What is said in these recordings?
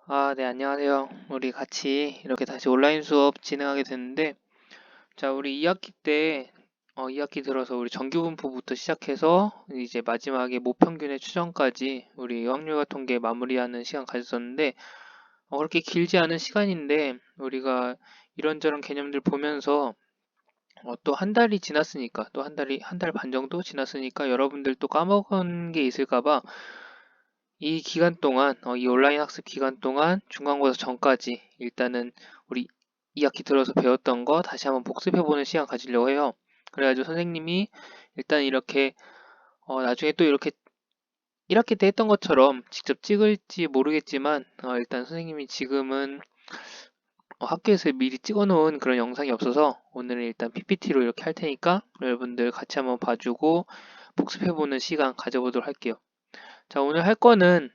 네, 안녕하세요. 우리 같이 이렇게 다시 온라인 수업 진행하게 됐는데, 자, 우리 2학기 때, 2학기 들어서 우리 정규분포부터 시작해서 이제 마지막에 모평균의 추정까지 우리 확률과 통계 마무리하는 시간 가졌었는데, 그렇게 길지 않은 시간인데, 우리가 이런저런 개념들 보면서 또 한 달이 지났으니까, 또 한 달 반 정도 지났으니까 여러분들 또 까먹은 게 있을까봐 이 기간 동안, 이 온라인 학습 기간 동안 중간고사 전까지 일단은 우리 2학기 들어서 배웠던 거 다시 한번 복습해보는 시간 가지려고 해요. 그래가지고 선생님이 일단 이렇게, 나중에 또 이렇게 1학기 때 했던 것처럼 직접 찍을지 모르겠지만, 일단 선생님이 지금은 학교에서 미리 찍어놓은 그런 영상이 없어서 오늘은 일단 PPT로 이렇게 할 테니까 여러분들 같이 한번 봐주고 복습해보는 시간 가져보도록 할게요. 자, 오늘 할 거는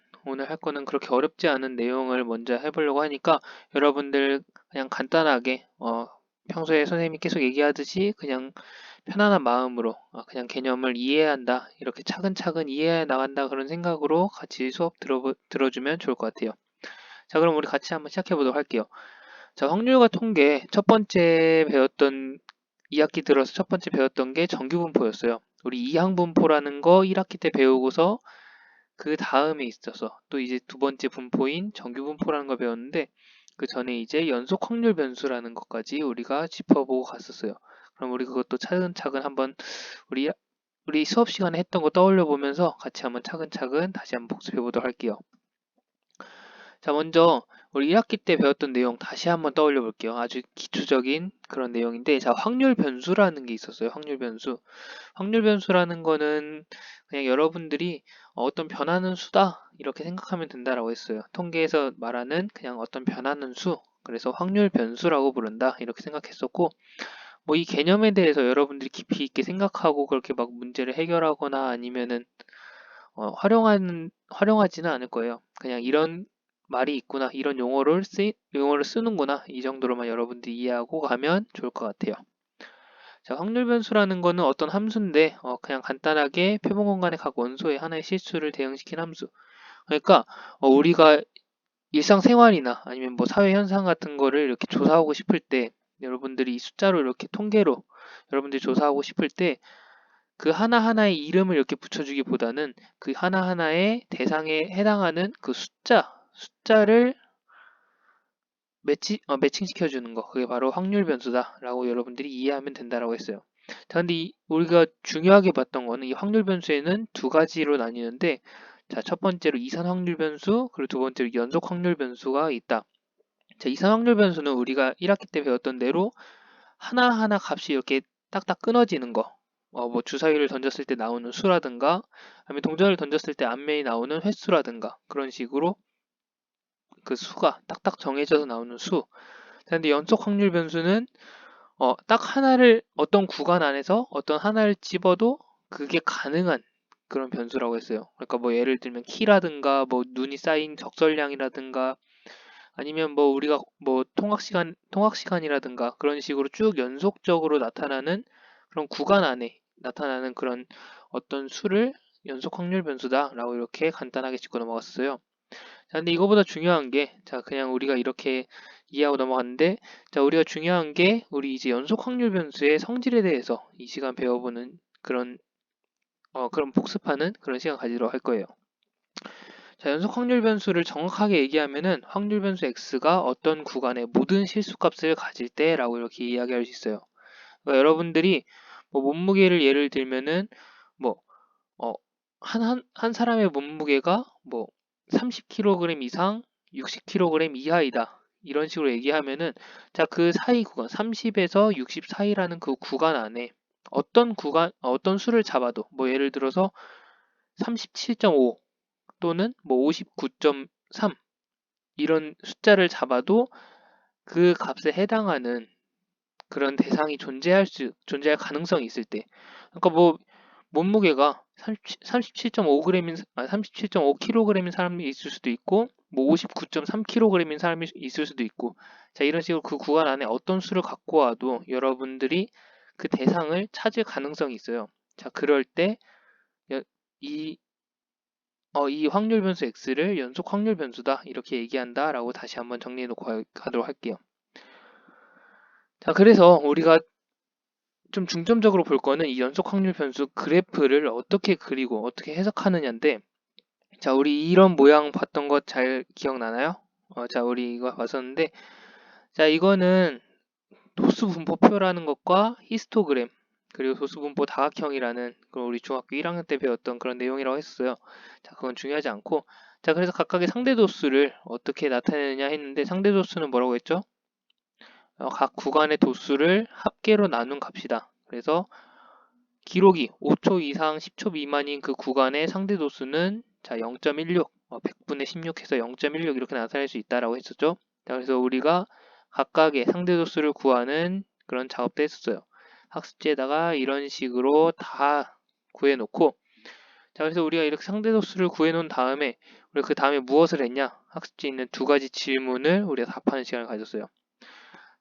그렇게 어렵지 않은 내용을 먼저 해보려고 하니까 여러분들 그냥 간단하게, 평소에 선생님이 계속 얘기하듯이 그냥 편안한 마음으로, 그냥 개념을 이해해야 한다. 이렇게 차근차근 이해해 나간다. 그런 생각으로 같이 수업 들어주면 좋을 것 같아요. 자, 그럼 우리 같이 한번 시작해 보도록 할게요. 자, 확률과 통계 첫 번째 배웠던 2학기 들어서 첫 번째 배웠던 게 정규분포였어요. 우리 이항분포라는 거 1학기 때 배우고서 그 다음에 있어서 또 이제 두 번째 분포인 정규분포라는 걸 배웠는데 그 전에 이제 연속 확률 변수라는 것까지 우리가 짚어보고 갔었어요. 그럼 우리 그것도 차근차근 한번 우리 우리 수업 시간에 했던 거 떠올려 보면서 같이 한번 차근차근 다시 한번 복습해 보도록 할게요. 자, 먼저 우리 1학기 때 배웠던 내용 다시 한번 떠올려 볼게요. 아주 기초적인 그런 내용인데, 자, 확률 변수라는 게 있었어요. 확률 변수. 확률 변수라는 거는 그냥 여러분들이 어떤 변하는 수다 이렇게 생각하면 된다라고 했어요. 통계에서 말하는 그냥 어떤 변하는 수. 그래서 확률 변수라고 부른다 이렇게 생각했었고, 뭐 이 개념에 대해서 여러분들이 깊이 있게 생각하고 그렇게 막 문제를 해결하거나 아니면은 활용하지는 않을 거예요. 그냥 이런 말이 있구나, 이런 용어를 쓰는구나, 이 정도로만 여러분들이 이해하고 가면 좋을 것 같아요. 자, 확률 변수라는 거는 어떤 함수인데, 그냥 간단하게 표본 공간의 각 원소의 하나의 실수를 대응시킨 함수. 그러니까, 우리가 일상생활이나 아니면 뭐 사회 현상 같은 거를 이렇게 조사하고 싶을 때, 여러분들이 이 숫자로 이렇게 통계로 여러분들이 조사하고 싶을 때, 그 하나하나의 이름을 이렇게 붙여주기보다는 그 하나하나의 대상에 해당하는 그 숫자를 매칭시켜주는 거. 그게 바로 확률 변수다라고 여러분들이 이해하면 된다라고 했어요. 자, 근데 우리가 중요하게 봤던 거는 이 확률 변수에는 두 가지로 나뉘는데, 자, 첫 번째로 이산 확률 변수, 그리고 두 번째로 연속 확률 변수가 있다. 자, 이산 확률 변수는 우리가 1학기 때 배웠던 대로 하나하나 값이 이렇게 딱딱 끊어지는 거. 뭐 주사위를 던졌을 때 나오는 수라든가, 아니면 동전을 던졌을 때 앞면이 나오는 횟수라든가, 그런 식으로 그 수가 딱딱 정해져서 나오는 수. 근데 연속 확률 변수는 딱 하나를 어떤 구간 안에서 어떤 하나를 집어도 그게 가능한 그런 변수라고 했어요. 그러니까 뭐 예를 들면 키라든가 뭐 눈이 쌓인 적설량이라든가 아니면 뭐 우리가 뭐 통학 시간이라든가 그런 식으로 쭉 연속적으로 나타나는 그런 구간 안에 나타나는 그런 어떤 수를 연속 확률 변수다라고 이렇게 간단하게 짚고 넘어갔어요. 자, 근데 이거보다 중요한 게, 자, 그냥 우리가 이렇게 이해하고 넘어갔는데, 자, 우리가 중요한 게, 우리 이제 연속 확률 변수의 성질에 대해서 이 시간 배워보는 그런 복습하는 그런 시간 가지도록 할 거예요. 자, 연속 확률 변수를 정확하게 얘기하면은 확률 변수 x가 어떤 구간의 모든 실수값을 가질 때라고 이렇게 이야기할 수 있어요. 그러니까 여러분들이 뭐 몸무게를 예를 들면은 뭐, 한 사람의 몸무게가 뭐 30kg 이상, 60kg 이하이다. 이런 식으로 얘기하면은, 자, 그 사이 구간, 30에서 60 사이라는 그 구간 안에 어떤 수를 잡아도, 뭐 예를 들어서 37.5 또는 뭐 59.3 이런 숫자를 잡아도 그 값에 해당하는 그런 대상이 존재할 가능성이 있을 때. 그러니까 뭐 몸무게가 37.5g인 37.5kg인 사람이 있을 수도 있고 뭐 59.3kg인 사람이 있을 수도 있고, 자, 이런 식으로 그 구간 안에 어떤 수를 갖고 와도 여러분들이 그 대상을 찾을 가능성이 있어요. 자, 그럴 때 이 이 확률 변수 x를 연속 확률 변수다 이렇게 얘기한다 라고 다시 한번 정리해 놓고 가도록 할게요. 자, 그래서 우리가 좀 중점적으로 볼 거는 이 연속 확률 변수 그래프를 어떻게 그리고 어떻게 해석하느냐인데, 자, 우리 이런 모양 봤던 것 잘 기억나나요? 자, 우리 이거 봤었는데, 자, 이거는 도수 분포표라는 것과 히스토그램, 그리고 도수 분포 다각형이라는 그런 우리 중학교 1학년 때 배웠던 그런 내용이라고 했었어요. 자, 그건 중요하지 않고, 자, 그래서 각각의 상대 도수를 어떻게 나타내느냐 했는데, 상대 도수는 뭐라고 했죠? 각 구간의 도수를 합계로 나눈 값이다. 그래서 기록이 5초 이상 10초 미만인 그 구간의 상대 도수는 자 0.16, 100분의 16 해서 0.16 이렇게 나타낼 수 있다라고 했었죠. 자, 그래서 우리가 각각의 상대 도수를 구하는 그런 작업도 했었어요. 학습지에다가 이런 식으로 다 구해놓고, 자, 그래서 우리가 이렇게 상대 도수를 구해놓은 다음에 우리 그 다음에 무엇을 했냐? 학습지에 있는 두 가지 질문을 우리가 답하는 시간을 가졌어요.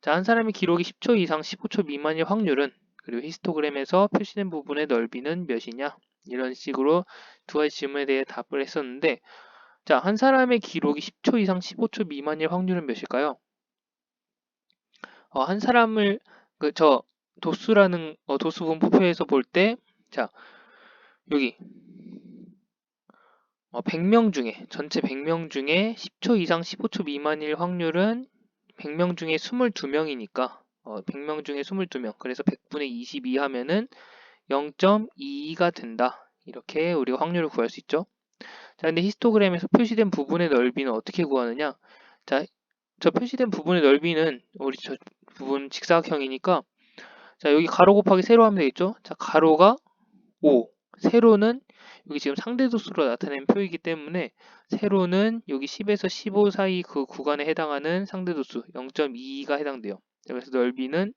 자, 한 사람의 기록이 10초 이상 15초 미만일 확률은, 그리고 히스토그램에서 표시된 부분의 넓이는 몇이냐? 이런 식으로 두 가지 질문에 대해 답을 했었는데, 자, 한 사람의 기록이 10초 이상 15초 미만일 확률은 몇일까요? 한 사람을 도수라는 도수 분포표에서 볼 때, 자, 여기 100명 중에 전체 100명 중에 10초 이상 15초 미만일 확률은 100명 중에 22명이니까 100명 중에 22명, 그래서 100분의 22 하면은 0.22가 된다. 이렇게 우리가 확률을 구할 수 있죠. 자, 근데 히스토그램에서 표시된 부분의 넓이는 어떻게 구하느냐? 자, 저 표시된 부분의 넓이는 우리 저 부분 직사각형이니까, 자, 여기 가로 곱하기 세로 하면 되겠죠? 자, 가로가 5, 세로는 여기 지금 상대도수로 나타낸 표이기 때문에 세로는 여기 10에서 15 사이 그 구간에 해당하는 상대도수 0.22가 해당돼요. 그래서 넓이는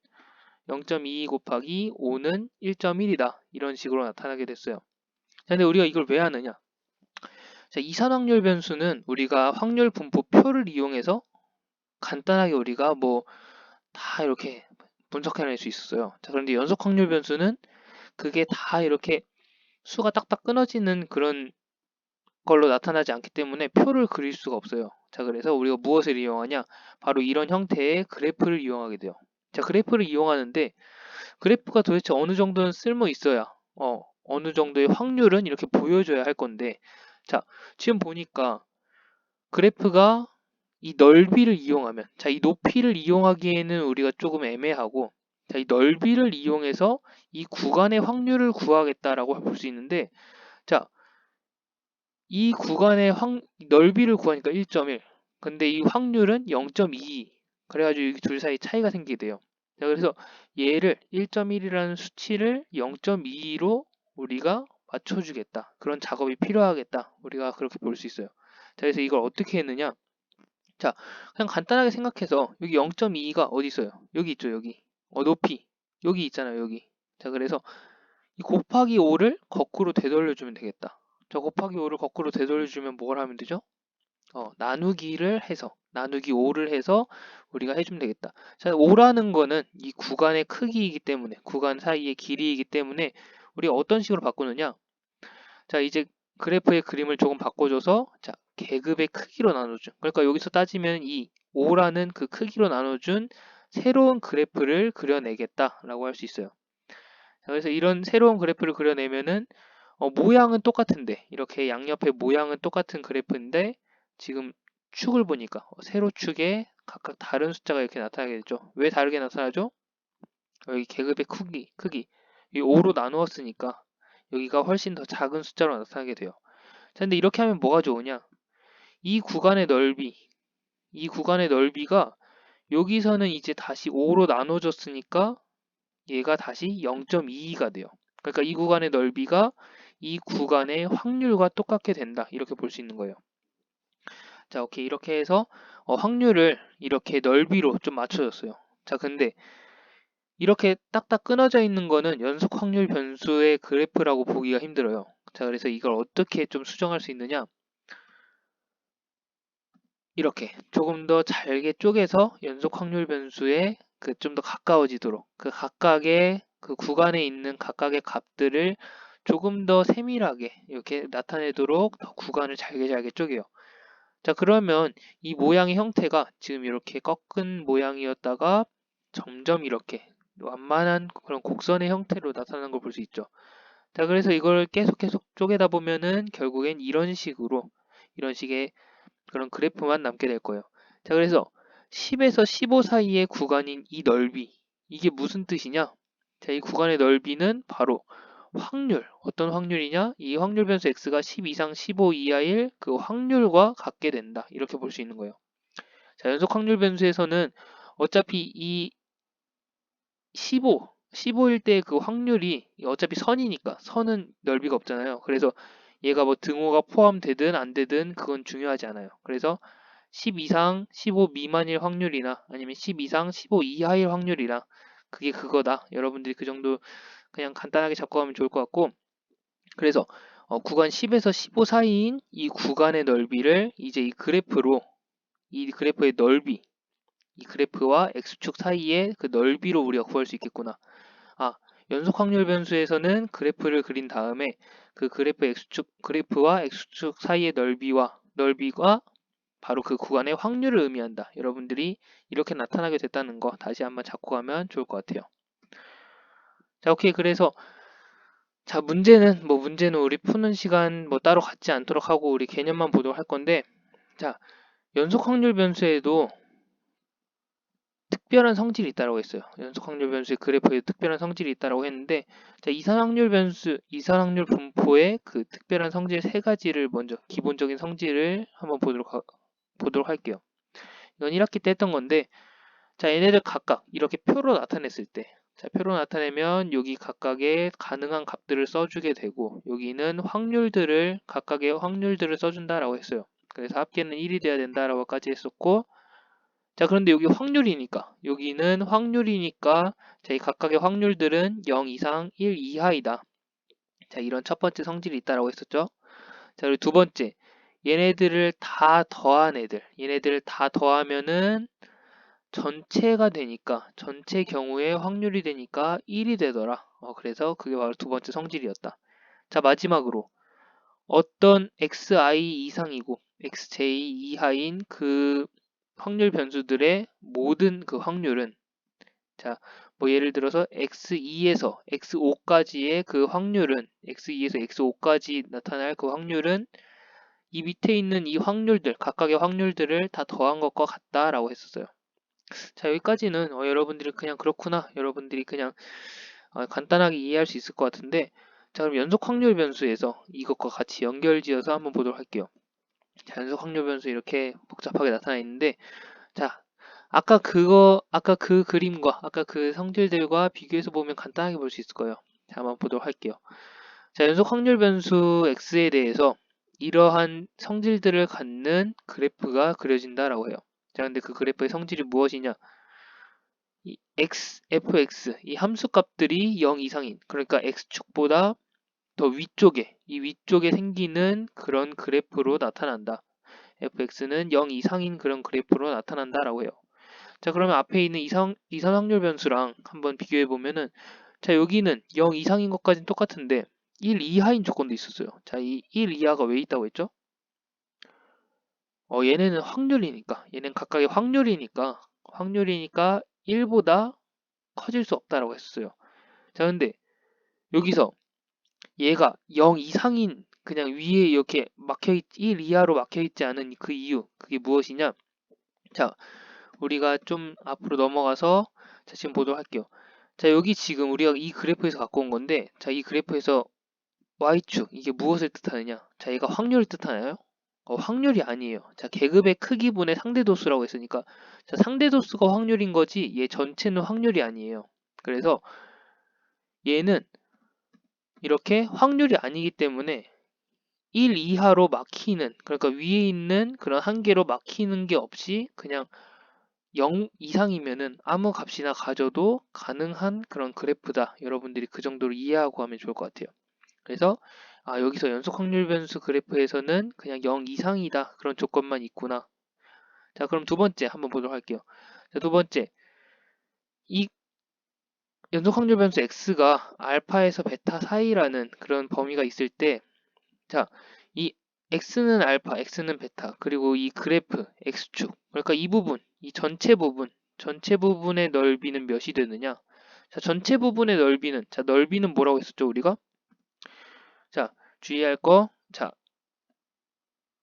0.22 곱하기 5는 1.1이다. 이런 식으로 나타나게 됐어요. 근데 우리가 이걸 왜 하느냐? 자, 이산 확률 변수는 우리가 확률 분포표를 이용해서 간단하게 우리가 뭐 다 이렇게 분석해낼 수 있었어요. 자, 그런데 연속 확률 변수는 그게 다 이렇게 수가 딱딱 끊어지는 그런 걸로 나타나지 않기 때문에 표를 그릴 수가 없어요. 자, 그래서 우리가 무엇을 이용하냐? 바로 이런 형태의 그래프를 이용하게 돼요. 자, 그래프를 이용하는데 그래프가 도대체 어느 정도는 쓸모 있어야 어느 정도의 확률은 이렇게 보여줘야 할 건데, 자, 지금 보니까 그래프가 이 넓이를 이용하면, 자, 이 높이를 이용하기에는 우리가 조금 애매하고, 자, 이 넓이를 이용해서 이 구간의 확률을 구하겠다라고 볼 수 있는데, 자, 이 구간의 넓이를 구하니까 1.1. 근데 이 확률은 0.22. 그래가지고 이 둘 사이 차이가 생기게 돼요. 자, 그래서 얘를 1.1이라는 수치를 0.22로 우리가 맞춰주겠다. 그런 작업이 필요하겠다. 우리가 그렇게 볼 수 있어요. 자, 그래서 이걸 어떻게 했느냐? 자, 그냥 간단하게 생각해서 여기 0.22가 어디 있어요? 여기 있죠, 여기. 높이. 여기 있잖아요, 여기. 자, 그래서 이 곱하기 5를 거꾸로 되돌려주면 되겠다. 저 곱하기 5를 거꾸로 되돌려주면 뭘 하면 되죠? 나누기 5를 해서 우리가 해주면 되겠다. 자, 5라는 거는 이 구간의 크기이기 때문에, 구간 사이의 길이이기 때문에 우리가 어떤 식으로 바꾸느냐? 자, 이제 그래프의 그림을 조금 바꿔줘서, 자, 계급의 크기로 나눠준. 그러니까 여기서 따지면 이 5라는 그 크기로 나눠준 새로운 그래프를 그려내겠다라고 할 수 있어요. 자, 그래서 이런 새로운 그래프를 그려내면은 모양은 똑같은데, 이렇게 양옆의 모양은 똑같은 그래프인데 지금 축을 보니까 세로축에 각각 다른 숫자가 이렇게 나타나게 되죠. 왜 다르게 나타나죠? 여기 계급의 크기 이 5로 나누었으니까 여기가 훨씬 더 작은 숫자로 나타나게 돼요. 자, 근데 이렇게 하면 뭐가 좋으냐? 이 구간의 넓이가 여기서는 이제 다시 5로 나눠졌으니까 얘가 다시 0.22가 돼요. 그러니까 이 구간의 넓이가 이 구간의 확률과 똑같게 된다. 이렇게 볼 수 있는 거예요. 자, 오케이. 이렇게 해서 확률을 이렇게 넓이로 좀 맞춰줬어요. 자, 근데 이렇게 딱딱 끊어져 있는 거는 연속 확률 변수의 그래프라고 보기가 힘들어요. 자, 그래서 이걸 어떻게 좀 수정할 수 있느냐? 이렇게 조금 더 잘게 쪼개서 연속 확률 변수에 좀 더 가까워지도록 그 각각의 그 구간에 있는 각각의 값들을 조금 더 세밀하게 이렇게 나타내도록 더 구간을 잘게 쪼개요. 자, 그러면 이 모양의 형태가 지금 이렇게 꺾은 모양이었다가 점점 이렇게 완만한 그런 곡선의 형태로 나타나는 걸 볼 수 있죠. 자, 그래서 이걸 계속 쪼개다 보면은 결국엔 이런 식의 그런 그래프만 남게 될 거예요. 자, 그래서 10에서 15 사이의 구간인 이 넓이, 이게 무슨 뜻이냐? 자, 이 구간의 넓이는 바로 확률, 어떤 확률이냐? 이 확률 변수 x가 10 이상 15 이하일 그 확률과 같게 된다. 이렇게 볼 수 있는 거예요. 자, 연속 확률 변수에서는 어차피 이 15일 때 그 확률이 어차피 선이니까 선은 넓이가 없잖아요. 그래서 얘가 뭐 등호가 포함되든 안 되든 그건 중요하지 않아요. 그래서 10 이상 15 미만일 확률이나 아니면 10 이상 15 이하일 확률이나 그게 그거다. 여러분들이 그 정도 그냥 간단하게 잡고 가면 좋을 것 같고, 그래서 구간 10에서 15 사이인 이 구간의 넓이를 이제 이 그래프의 넓이, 이 그래프와 x축 사이의 그 넓이로 우리가 구할 수 있겠구나. 아, 연속 확률 변수에서는 그래프를 그린 다음에 그 그래프와 x축 사이의 넓이가 바로 그 구간의 확률을 의미한다. 여러분들이 이렇게 나타나게 됐다는 거 다시 한번 잡고 가면 좋을 것 같아요. 자, 오케이. 그래서 자, 문제는 우리 푸는 시간 따로 갖지 않도록 하고 우리 개념만 보도록 할 건데, 자, 연속 확률 변수에도 특별한 성질이 있다고 했어요. 연속 확률 변수의 그래프에 특별한 성질이 있다고 했는데, 자, 이산 확률 분포의 그 특별한 성질 세 가지를 먼저 기본적인 성질을 한번 보도록 할게요. 이건 1학기 때 했던 건데, 자, 얘네들 각각 이렇게 표로 나타냈을 때, 자, 표로 나타내면 여기 각각의 가능한 값들을 써주게 되고, 여기는 각각의 확률들을 써준다라고 했어요. 그래서 합계는 1이 돼야 된다라고까지 했었고, 자, 그런데 여기는 확률이니까, 자, 이 각각의 확률들은 0 이상 1 이하이다. 자, 이런 첫 번째 성질이 있다라고 했었죠. 자, 그리고 두 번째, 얘네들을 다 더하면은 전체 경우에 확률이 되니까 1이 되더라. 그래서 그게 바로 두 번째 성질이었다. 자, 마지막으로 어떤 xi 이상이고 xj 이하인 그 확률 변수들의 모든 그 확률은, 자, 뭐 예를 들어서 x2에서 x5까지의 그 확률은, x2에서 x5까지 나타날 그 확률은 이 밑에 있는 이 각각의 확률들을 다 더한 것과 같다라고 했었어요. 자, 여기까지는 여러분들이 그냥 그렇구나, 여러분들이 그냥 간단하게 이해할 수 있을 것 같은데, 자, 그럼 연속 확률 변수에서 이것과 같이 연결지어서 한번 보도록 할게요. 자, 연속 확률 변수 이렇게 복잡하게 나타나 있는데, 자, 아까 그 그림과 아까 그 성질들과 비교해서 보면 간단하게 볼 수 있을 거예요. 자, 한번 보도록 할게요. 자, 연속 확률 변수 x에 대해서 이러한 성질들을 갖는 그래프가 그려진다라고 해요. 자, 근데 그 그래프의 성질이 무엇이냐? 이 fx, 이 함수 값들이 0 이상인, 그러니까 x축보다 더 위쪽에 생기는 그런 그래프로 나타난다. fx는 0 이상인 그런 그래프로 나타난다라고 해요. 자, 그러면 앞에 있는 이산 확률 변수랑 한번 비교해 보면은, 자, 여기는 0 이상인 것까지는 똑같은데 1 이하인 조건도 있었어요. 자, 이 1 이하가 왜 있다고 했죠? 얘네는 얘는 각각의 확률이니까 1보다 커질 수 없다라고 했었어요. 자, 근데 여기서 얘가 0 이상인, 그냥 위에 이렇게 1 이하로 막혀있지 않은 그 이유, 그게 무엇이냐? 자, 우리가 좀 앞으로 넘어가서 자, 지금 보도록 할게요. 자, 여기 지금 우리가 이 그래프에서 갖고 온 건데, 자, 이 그래프에서 y축, 이게 무엇을 뜻하느냐? 자, 얘가 확률을 뜻하나요? 확률이 아니에요. 자, 계급의 크기분의 상대도수라고 했으니까, 자, 상대도수가 확률인 거지 얘 전체는 확률이 아니에요. 그래서 얘는 이렇게 확률이 아니기 때문에 1 이하로 막히는, 그러니까 위에 있는 그런 한계로 막히는 게 없이 그냥 0 이상이면은 아무 값이나 가져도 가능한 그런 그래프다. 여러분들이 그 정도로 이해하고 하면 좋을 것 같아요. 그래서 여기서 연속 확률 변수 그래프에서는 그냥 0 이상이다. 그런 조건만 있구나. 자, 그럼 두 번째 한번 보도록 할게요. 자, 두 번째, 이 연속 확률 변수 x가 알파에서 베타 사이라는 그런 범위가 있을 때, 자, 이 x는 알파, x는 베타, 그리고 이 그래프 x축, 그러니까 이 부분, 이 전체 부분의 넓이는 몇이 되느냐? 자, 전체 부분의 넓이는, 자, 넓이는 뭐라고 했었죠, 우리가? 자, 주의할 거, 자,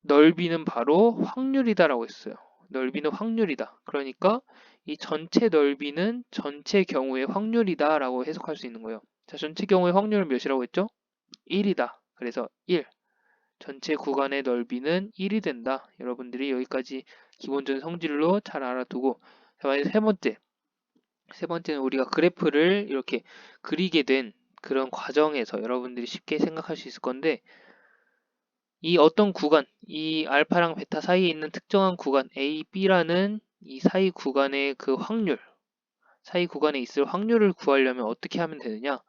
넓이는 바로 확률이다라고 했어요. 넓이는 확률이다. 그러니까 이 전체 넓이는 전체 경우의 확률이다라고 해석할 수 있는 거예요. 자, 전체 경우의 확률은 몇이라고 했죠? 1이다. 그래서 1. 전체 구간의 넓이는 1이 된다. 여러분들이 여기까지 기본적인 성질로 잘 알아두고, 자, 만약 세 번째는 우리가 그래프를 이렇게 그리게 된 그런 과정에서 여러분들이 쉽게 생각할 수 있을 건데, 이 어떤 구간, 이 알파랑 베타 사이에 있는 특정한 구간 A, B라는 이 사이 구간의 그 확률, 사이 구간에 있을 확률을 구하려면 어떻게 하면 되느냐?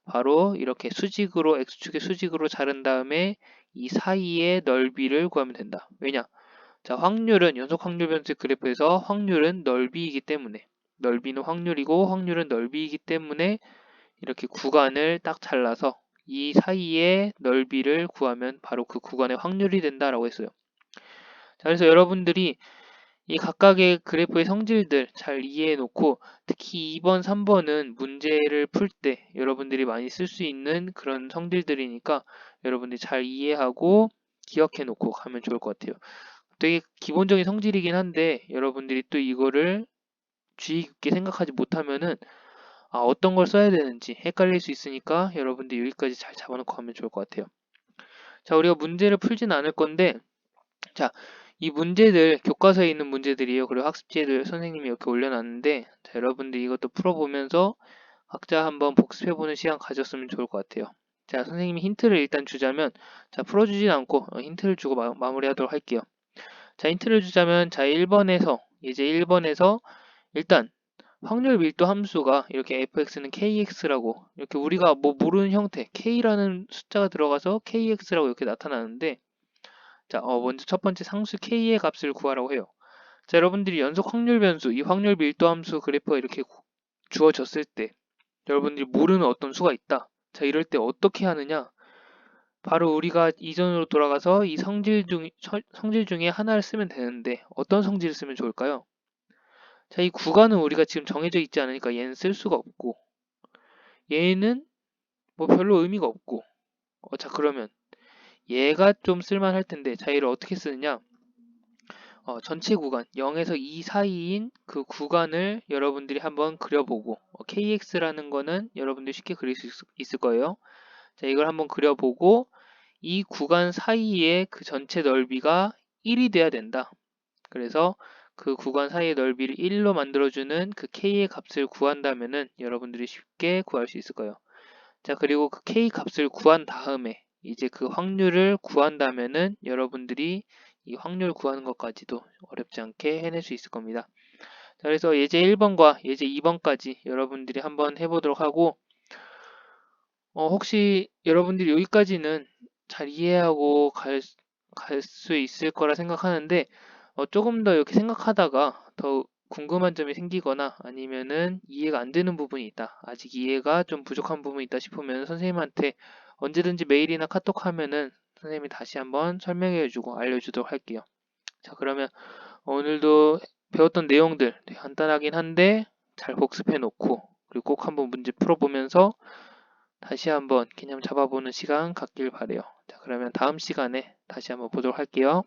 바로 이렇게 수직으로, X축의 수직으로 자른 다음에 이 사이의 넓이를 구하면 된다. 왜냐? 자, 확률은 연속 확률 변수 그래프에서 확률은 넓이이기 때문에, 넓이는 확률이고 확률은 넓이이기 때문에 이렇게 구간을 딱 잘라서 이 사이의 넓이를 구하면 바로 그 구간의 확률이 된다라고 했어요. 자, 그래서 여러분들이 이 각각의 그래프의 성질들 잘 이해해 놓고, 특히 2번, 3번은 문제를 풀 때 여러분들이 많이 쓸 수 있는 그런 성질들이니까 여러분들이 잘 이해하고 기억해 놓고 가면 좋을 것 같아요. 되게 기본적인 성질이긴 한데 여러분들이 또 이거를 주의 깊게 생각하지 못하면은 어떤 걸 써야 되는지 헷갈릴 수 있으니까 여러분들 여기까지 잘 잡아놓고 가면 좋을 것 같아요. 자, 우리가 문제를 풀진 않을 건데, 자, 이 문제들 교과서에 있는 문제들이에요. 그리고 학습지에도 선생님이 이렇게 올려놨는데, 자, 여러분들 이것도 풀어보면서 각자 한번 복습해보는 시간 가졌으면 좋을 것 같아요. 자, 선생님이 힌트를 일단 주자면, 자, 풀어주진 않고 힌트를 주고 마무리하도록 할게요. 자, 힌트를 주자면, 자, 1번에서 일단 확률 밀도 함수가 이렇게 fx는 kx라고, 이렇게 우리가 뭐 모르는 형태 k라는 숫자가 들어가서 kx라고 이렇게 나타나는데, 자, 먼저 첫 번째 상수 k의 값을 구하라고 해요. 자, 여러분들이 연속 확률 변수, 이 확률 밀도 함수 그래프가 이렇게 주어졌을 때 여러분들이 모르는 어떤 수가 있다. 자, 이럴 때 어떻게 하느냐? 바로 우리가 이전으로 돌아가서 이 성질 중에 하나를 쓰면 되는데, 어떤 성질을 쓰면 좋을까요? 자, 이 구간은 우리가 지금 정해져 있지 않으니까 얘는 쓸 수가 없고, 얘는 뭐 별로 의미가 없고, 자, 그러면 얘가 좀 쓸만할 텐데, 자, 얘를 어떻게 쓰느냐? 전체 구간 0에서 2 사이인 그 구간을 여러분들이 한번 그려보고, KX라는 거는 여러분들이 쉽게 그릴 수 있을 거예요. 자, 이걸 한번 그려보고 이 구간 사이의 그 전체 넓이가 1이 돼야 된다. 그래서 그 구간 사이의 넓이를 1로 만들어주는 그 K의 값을 구한다면은 여러분들이 쉽게 구할 수 있을 거예요. 자, 그리고 그 K 값을 구한 다음에 이제 그 확률을 구한다면은 여러분들이 이 확률 구하는 것까지도 어렵지 않게 해낼 수 있을 겁니다. 자, 그래서 예제 1번과 예제 2번까지 여러분들이 한번 해보도록 하고, 혹시 여러분들이 여기까지는 잘 이해하고 갈 수 있을 거라 생각하는데, 조금 더 이렇게 생각하다가 더 궁금한 점이 생기거나 아니면은 이해가 안 되는 부분이 있다, 아직 이해가 좀 부족한 부분이 있다 싶으면 선생님한테 언제든지 메일이나 카톡 하면은 선생님이 다시 한번 설명해주고 알려주도록 할게요. 자, 그러면 오늘도 배웠던 내용들 되게 간단하긴 한데 잘 복습해 놓고, 그리고 꼭 한번 문제 풀어보면서 다시 한번 개념 잡아보는 시간 갖길 바래요. 자, 그러면 다음 시간에 다시 한번 보도록 할게요.